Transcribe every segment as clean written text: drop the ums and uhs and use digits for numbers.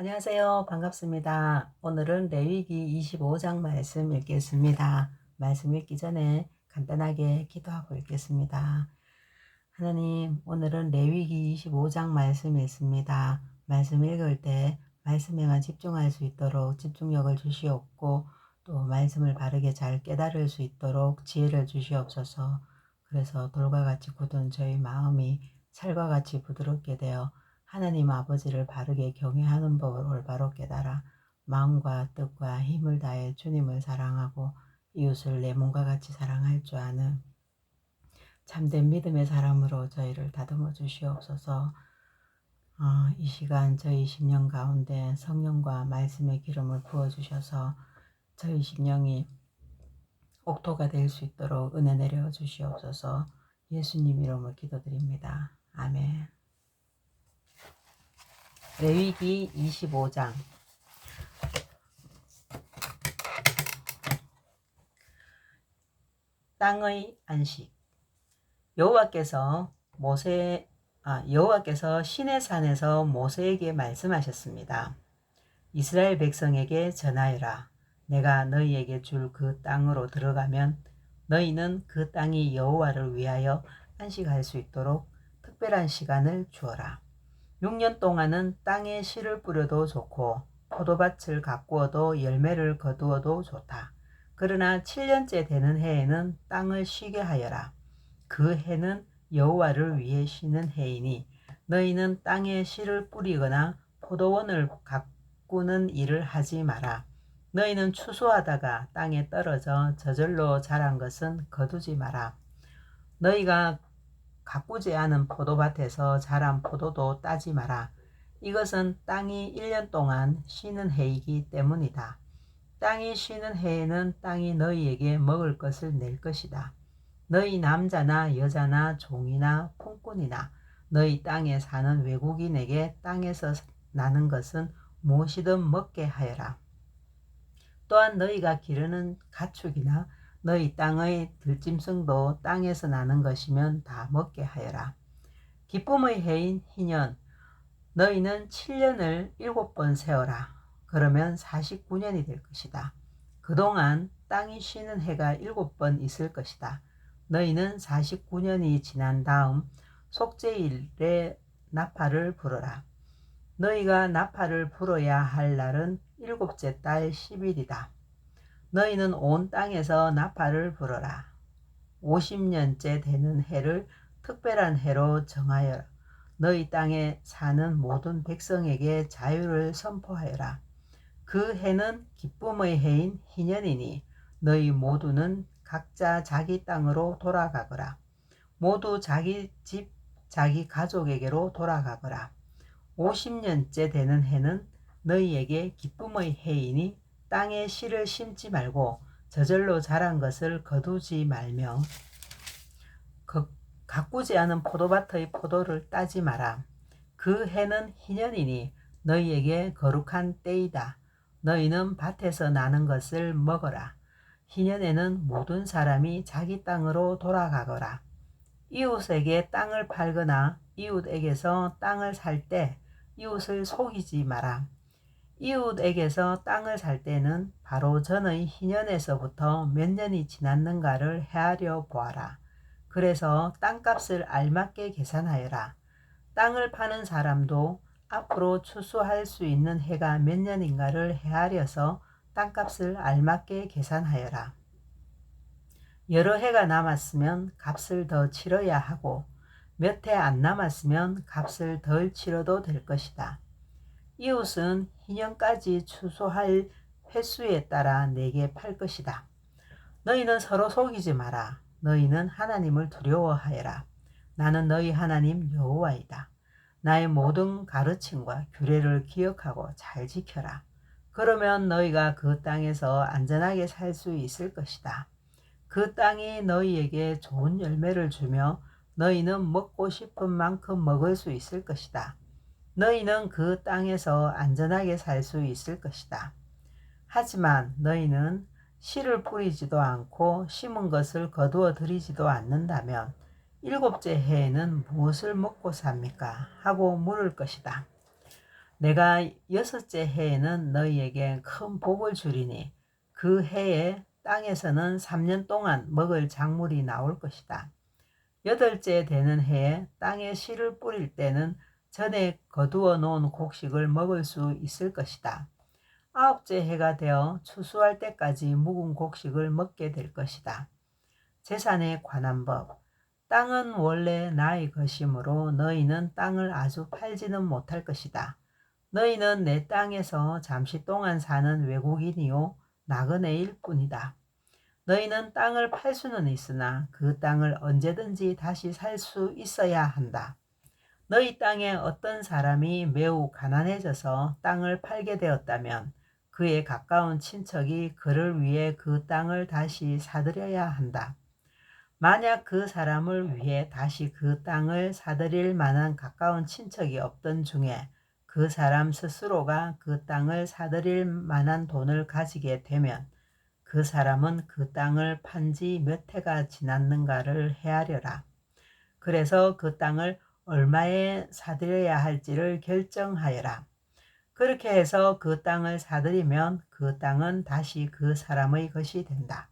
안녕하세요. 반갑습니다. 오늘은 레위기 25장 말씀 읽겠습니다. 말씀 읽기 전에 간단하게 기도하고 읽겠습니다. 하나님, 오늘은 레위기 25장 말씀 읽습니다. 말씀 읽을 때 말씀에만 집중할 수 있도록 집중력을 주시옵고 또 말씀을 바르게 잘 깨달을 수 있도록 지혜를 주시옵소서. 그래서 돌과 같이 굳은 저희 마음이 살과 같이 부드럽게 되어 하나님 아버지를 바르게 경외하는 법을 올바로 깨달아 마음과 뜻과 힘을 다해 주님을 사랑하고 이웃을 내 몸과 같이 사랑할 줄 아는 참된 믿음의 사람으로 저희를 다듬어 주시옵소서. 이 시간 저희 심령 가운데 성령과 말씀의 기름을 부어주셔서 저희 심령이 옥토가 될 수 있도록 은혜 내려 주시옵소서. 예수님 이름으로 기도드립니다. 아멘. 레위기 25장. 땅의 안식. 여호와께서 시내산에서 모세에게 말씀하셨습니다. 이스라엘 백성에게 전하여라. 내가 너희에게 줄 그 땅으로 들어가면 너희는 그 땅이 여호와를 위하여 안식할 수 있도록 특별한 시간을 주어라. 6년 동안은 땅에 씨를 뿌려도 좋고 포도밭을 가꾸어도 열매를 거두어도 좋다. 그러나 7년째 되는 해에는 땅을 쉬게 하여라. 그 해는 여호와를 위해 쉬는 해이니 너희는 땅에 씨를 뿌리거나 포도원을 가꾸는 일을 하지 마라. 너희는 추수하다가 땅에 떨어져 저절로 자란 것은 거두지 마라. 너희가 가꾸지 않은 포도밭에서 자란 포도도 따지 마라. 이것은 땅이 1년 동안 쉬는 해이기 때문이다. 땅이 쉬는 해에는 땅이 너희에게 먹을 것을 낼 것이다. 너희 남자나 여자나 종이나 품꾼이나 너희 땅에 사는 외국인에게 땅에서 나는 것은 무엇이든 먹게 하여라. 또한 너희가 기르는 가축이나 너희 땅의 들짐승도 땅에서 나는 것이면 다 먹게 하여라. 기쁨의 해인 희년, 너희는 7년을 7번 세어라. 그러면 49년이 될 것이다. 그동안 땅이 쉬는 해가 7번 있을 것이다. 너희는 49년이 지난 다음 속죄일에 나팔을 불어라. 너희가 나팔을 불어야 할 날은 7째 달 10일이다. 너희는 온 땅에서 나팔을 불어라. 50년째 되는 해를 특별한 해로 정하여라. 너희 땅에 사는 모든 백성에게 자유를 선포하여라. 그 해는 기쁨의 해인 희년이니 너희 모두는 각자 자기 땅으로 돌아가거라. 모두 자기 집, 자기 가족에게로 돌아가거라. 50년째 되는 해는 너희에게 기쁨의 해이니 땅에 씨를 심지 말고 저절로 자란 것을 거두지 말며 가꾸지 않은 포도밭의 포도를 따지 마라. 그 해는 희년이니 너희에게 거룩한 때이다. 너희는 밭에서 나는 것을 먹어라. 희년에는 모든 사람이 자기 땅으로 돌아가거라. 이웃에게 땅을 팔거나 이웃에게서 땅을 살 때 이웃을 속이지 마라. 이웃에게서 땅을 살 때는 바로 전의 희년에서부터 몇 년이 지났는가를 헤아려 보아라. 그래서 땅값을 알맞게 계산하여라. 땅을 파는 사람도 앞으로 추수할 수 있는 해가 몇 년인가를 헤아려서 땅값을 알맞게 계산하여라. 여러 해가 남았으면 값을 더 치러야 하고 몇 해 안 남았으면 값을 덜 치러도 될 것이다. 이웃은 희년까지 추수할 횟수에 따라 내게 팔 것이다. 너희는 서로 속이지 마라. 너희는 하나님을 두려워하여라. 나는 너희 하나님 여호와이다. 나의 모든 가르침과 규례를 기억하고 잘 지켜라. 그러면 너희가 그 땅에서 안전하게 살 수 있을 것이다. 그 땅이 너희에게 좋은 열매를 주며 너희는 먹고 싶은 만큼 먹을 수 있을 것이다. 너희는 그 땅에서 안전하게 살 수 있을 것이다. 하지만 너희는 씨를 뿌리지도 않고 심은 것을 거두어 들이지도 않는다면 7째 해에는 무엇을 먹고 삽니까? 하고 물을 것이다. 내가 여섯째 해에는 너희에게 큰 복을 주리니 그 해에 땅에서는 3년 동안 먹을 작물이 나올 것이다. 여덟째 되는 해에 땅에 씨를 뿌릴 때는 전에 거두어 놓은 곡식을 먹을 수 있을 것이다. 아홉째 해가 되어 추수할 때까지 묵은 곡식을 먹게 될 것이다. 재산에 관한 법. 땅은 원래 나의 것이므로 너희는 땅을 아주 팔지는 못할 것이다. 너희는 내 땅에서 잠시 동안 사는 외국인이요 나그네일 뿐이다. 너희는 땅을 팔 수는 있으나 그 땅을 언제든지 다시 살 수 있어야 한다. 너희 땅에 어떤 사람이 매우 가난해져서 땅을 팔게 되었다면 그에 가까운 친척이 그를 위해 그 땅을 다시 사들여야 한다. 만약 그 사람을 위해 다시 그 땅을 사들일 만한 가까운 친척이 없던 중에 그 사람 스스로가 그 땅을 사들일 만한 돈을 가지게 되면 그 사람은 그 땅을 판 지 몇 해가 지났는가를 헤아려라. 그래서 그 땅을 얼마에 사들여야 할지를 결정하여라. 그렇게 해서 그 땅을 사들이면 그 땅은 다시 그 사람의 것이 된다.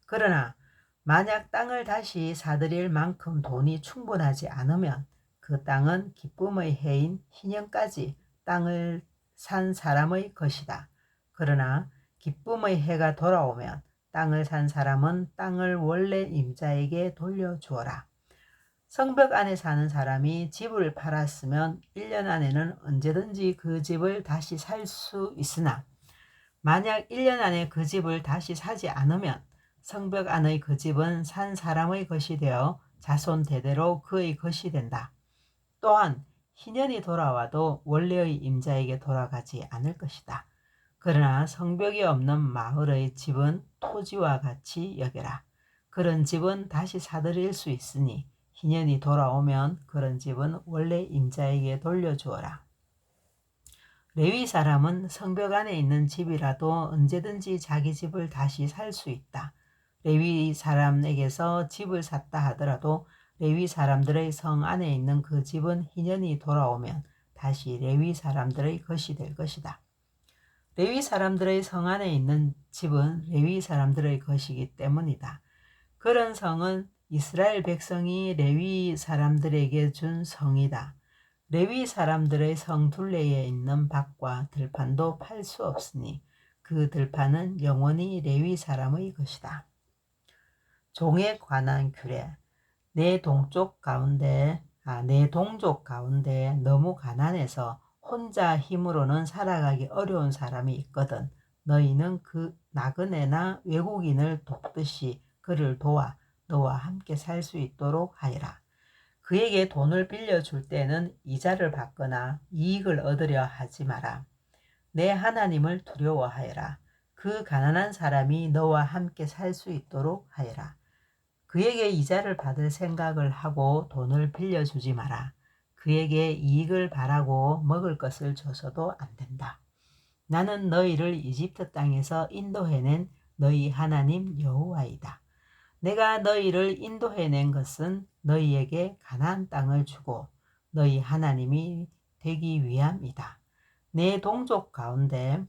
그러나 만약 땅을 다시 사들일 만큼 돈이 충분하지 않으면 그 땅은 기쁨의 해인 희년까지 땅을 산 사람의 것이다. 그러나 기쁨의 해가 돌아오면 땅을 산 사람은 땅을 원래 임자에게 돌려주어라. 성벽 안에 사는 사람이 집을 팔았으면 1년 안에는 언제든지 그 집을 다시 살 수 있으나 만약 1년 안에 그 집을 다시 사지 않으면 성벽 안의 그 집은 산 사람의 것이 되어 자손 대대로 그의 것이 된다. 또한 희년이 돌아와도 원래의 임자에게 돌아가지 않을 것이다. 그러나 성벽이 없는 마을의 집은 토지와 같이 여겨라. 그런 집은 다시 사들일 수 있으니 희년이 돌아오면 그런 집은 원래 임자에게 돌려주어라. 레위 사람은 성벽 안에 있는 집이라도 언제든지 자기 집을 다시 살 수 있다. 레위 사람에게서 집을 샀다 하더라도 레위 사람들의 성 안에 있는 그 집은 희년이 돌아오면 다시 레위 사람들의 것이 될 것이다. 레위 사람들의 성 안에 있는 집은 레위 사람들의 것이기 때문이다. 그런 성은 이스라엘 백성이 레위 사람들에게 준 성이다. 레위 사람들의 성 둘레에 있는 밭과 들판도 팔 수 없으니 그 들판은 영원히 레위 사람의 것이다. 종에 관한 규례. 내 동족 가운데 너무 가난해서 혼자 힘으로는 살아가기 어려운 사람이 있거든 너희는 그 나그네나 외국인을 돕듯이 그를 도와 너와 함께 살 수 있도록 하여라. 그에게 돈을 빌려줄 때는 이자를 받거나 이익을 얻으려 하지 마라. 내 하나님을 두려워하여라. 그 가난한 사람이 너와 함께 살 수 있도록 하여라. 그에게 이자를 받을 생각을 하고 돈을 빌려주지 마라. 그에게 이익을 바라고 먹을 것을 줘서도 안 된다. 나는 너희를 이집트 땅에서 인도해낸 너희 하나님 여호와이다. 내가 너희를 인도해낸 것은 너희에게 가나안 땅을 주고 너희 하나님이 되기 위함이다. 내 동족 가운데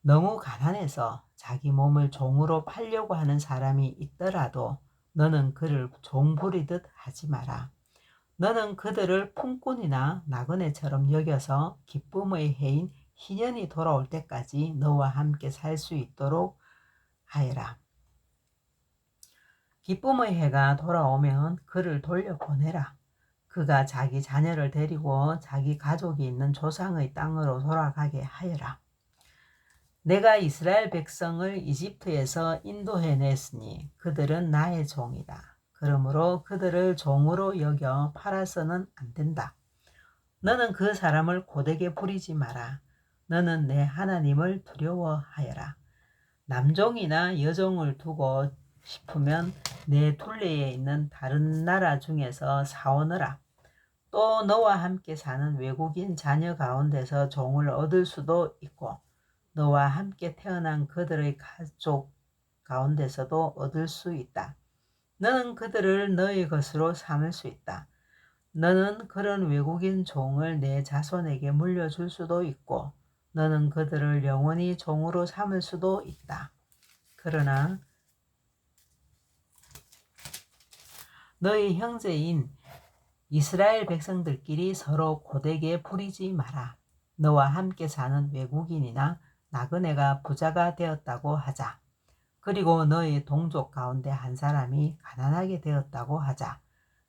너무 가난해서 자기 몸을 종으로 팔려고 하는 사람이 있더라도 너는 그를 종 부리듯 하지 마라. 너는 그들을 품꾼이나 나그네처럼 여겨서 기쁨의 해인 희년이 돌아올 때까지 너와 함께 살 수 있도록 하여라. 기쁨의 해가 돌아오면 그를 돌려보내라. 그가 자기 자녀를 데리고 자기 가족이 있는 조상의 땅으로 돌아가게 하여라. 내가 이스라엘 백성을 이집트에서 인도해냈으니 그들은 나의 종이다. 그러므로 그들을 종으로 여겨 팔아서는 안 된다. 너는 그 사람을 고되게 부리지 마라. 너는 내 하나님을 두려워하여라. 남종이나 여종을 두고 싶으면 내 둘레에 있는 다른 나라 중에서 사오너라. 또 너와 함께 사는 외국인 자녀 가운데서 종을 얻을 수도 있고 너와 함께 태어난 그들의 가족 가운데서도 얻을 수 있다. 너는 그들을 너의 것으로 삼을 수 있다. 너는 그런 외국인 종을 내 자손에게 물려줄 수도 있고 너는 그들을 영원히 종으로 삼을 수도 있다. 그러나 너희 형제인 이스라엘 백성들끼리 서로 고되게 부리지 마라. 너와 함께 사는 외국인이나 나그네가 부자가 되었다고 하자. 그리고 너희 동족 가운데 한 사람이 가난하게 되었다고 하자.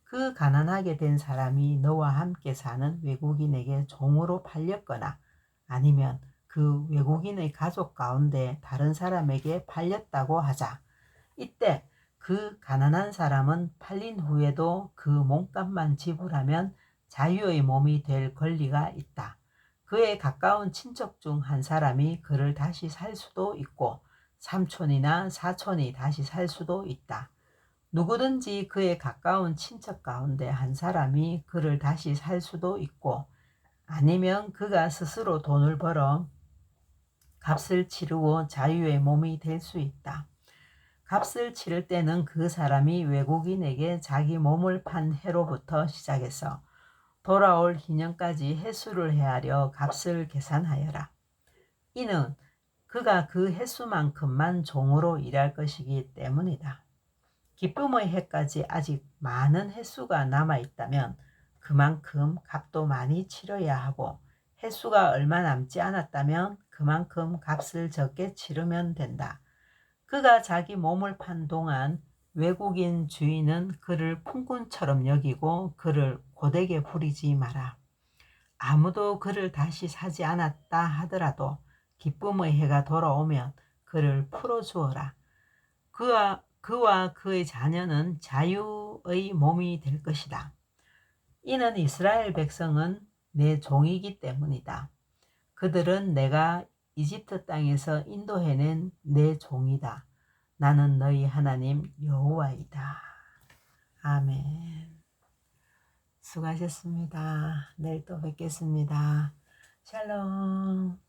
그 가난하게 된 사람이 너와 함께 사는 외국인에게 종으로 팔렸거나 아니면 그 외국인의 가족 가운데 다른 사람에게 팔렸다고 하자. 이때 그 가난한 사람은 팔린 후에도 그 몸값만 지불하면 자유의 몸이 될 권리가 있다. 그에 가까운 친척 중 한 사람이 그를 다시 살 수도 있고 삼촌이나 사촌이 다시 살 수도 있다. 누구든지 그에 가까운 친척 가운데 한 사람이 그를 다시 살 수도 있고 아니면 그가 스스로 돈을 벌어 값을 치르고 자유의 몸이 될 수 있다. 값을 치를 때는 그 사람이 외국인에게 자기 몸을 판 해로부터 시작해서 돌아올 희년까지 해수를 헤아려 값을 계산하여라. 이는 그가 그 횟수만큼만 종으로 일할 것이기 때문이다. 기쁨의 해까지 아직 많은 횟수가 남아있다면 그만큼 값도 많이 치러야 하고 횟수가 얼마 남지 않았다면 그만큼 값을 적게 치르면 된다. 그가 자기 몸을 판 동안 외국인 주인은 그를 품꾼처럼 여기고 그를 고되게 부리지 마라. 아무도 그를 다시 사지 않았다 하더라도 기쁨의 해가 돌아오면 그를 풀어주어라. 그와 그의 자녀는 자유의 몸이 될 것이다. 이는 이스라엘 백성은 내 종이기 때문이다. 그들은 내가 이집트 땅에서 인도해낸 내 종이다. 나는 너희 하나님 여호와이다. 아멘. 수고하셨습니다. 내일 또 뵙겠습니다. 샬롬.